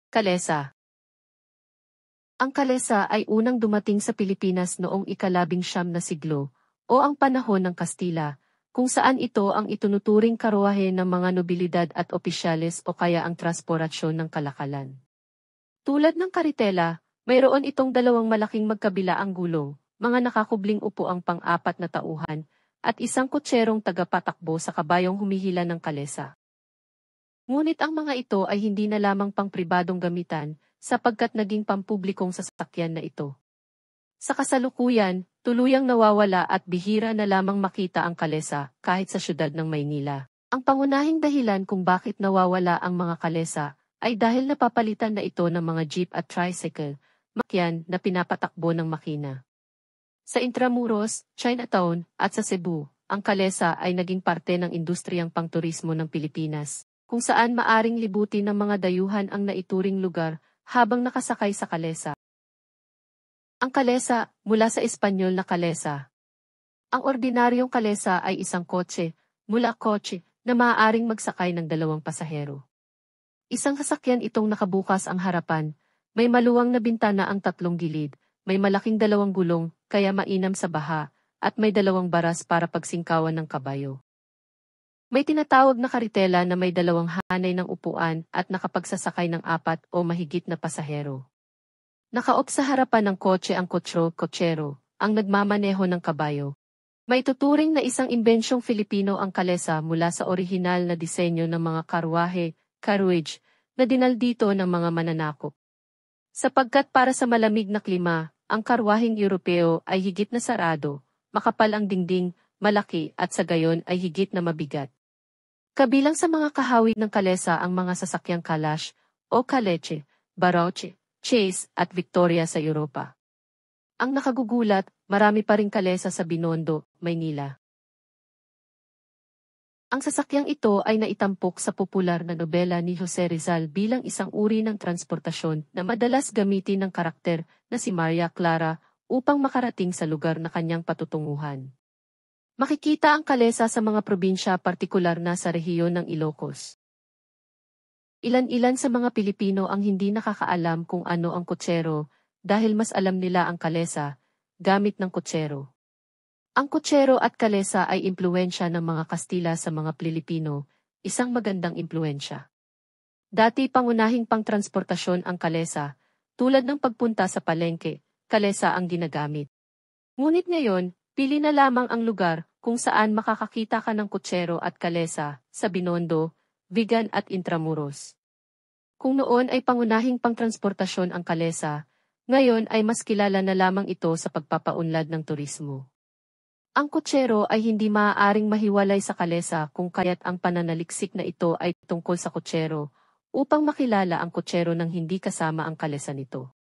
Kalesa. Ang kalesa ay unang dumating sa Pilipinas noong ika-19 na siglo, o ang panahon ng Kastila, kung saan ito ang itunuturing karwahe ng mga nobilidad at opisyales o kaya ang transportasyon ng kalakalan. Tulad ng karitela, mayroon itong dalawang malaking magkabilaang gulong, mga nakakubling upuang pang-apat na tauhan, at isang kutserong tagapatakbo sa kabayong humihila ng kalesa. Ngunit ang mga ito ay hindi na lamang pang-pribadong gamitan, sapagkat naging pampublikong sasakyan na ito. Sa kasalukuyan, tuluyang nawawala at bihira na lamang makita ang kalesa kahit sa syudad ng Maynila. Ang pangunahing dahilan kung bakit nawawala ang mga kalesa ay dahil napapalitan na ito ng mga jeep at tricycle, makyan na pinapatakbo ng makina. Sa Intramuros, Chinatown, at sa Cebu, ang kalesa ay naging parte ng industriyang pangturismo ng Pilipinas, kung saan maaring libutin ng mga dayuhan ang naituring lugar habang nakasakay sa kalesa. Ang kalesa, mula sa Espanyol na kalesa. Ang ordinaryong kalesa ay isang kotse, na maaaring magsakay ng 2 pasahero. Isang sasakyan itong nakabukas ang harapan, may maluwang na bintana ang 3 gilid, may malaking 2 gulong, kaya mainam sa baha, at may 2 baras para pagsingkawan ng kabayo. May tinatawag na karitela na may 2 hanay ng upuan at nakapagsasakay ng 4 o mahigit na pasahero. Nakaop sa harapan ng kotse ang kotsero, ang nagmamaneho ng kabayo. May tuturing na isang imbensyong Filipino ang kalesa mula sa orihinal na disenyo ng mga karwahe, carriage, na dinaldito ng mga mananakop. Sapagkat para sa malamig na klima, ang karwaheng Europeo ay higit na sarado, makapal ang dingding, malaki at sa gayon ay higit na mabigat. Kabilang sa mga kahawig ng kalesa ang mga sasakyang Kalash, o Kaleche, Baroche, Chase at Victoria sa Europa. Ang nakagugulat, marami pa ring kalesa sa Binondo, Maynila. Ang sasakyang ito ay naitampok sa popular na nobela ni Jose Rizal bilang isang uri ng transportasyon na madalas gamitin ng karakter na si Maria Clara upang makarating sa lugar na kanyang patutunguhan. Makikita ang kalesa sa mga probinsya partikular na sa rehiyon ng Ilocos. Ilan-ilan sa mga Pilipino ang hindi nakakaalam kung ano ang kutsero dahil mas alam nila ang kalesa, gamit ng kutsero. Ang kutsero at kalesa ay impluwensya ng mga Kastila sa mga Pilipino, isang magandang impluwensya. Dati pangunahing pangtransportasyon ang kalesa, tulad ng pagpunta sa palengke, kalesa ang ginagamit. Ngunit ngayon, pili na lamang ang lugar kung saan makakakita ka ng kutsero at kalesa, sa Binondo, Vigan at Intramuros. Kung noon ay pangunahing pangtransportasyon ang kalesa, ngayon ay mas kilala na lamang ito sa pagpapaunlad ng turismo. Ang kutsero ay hindi maaaring mahiwalay sa kalesa kung kaya't ang pananaliksik na ito ay tungkol sa kutsero, upang makilala ang kutsero nang hindi kasama ang kalesa nito.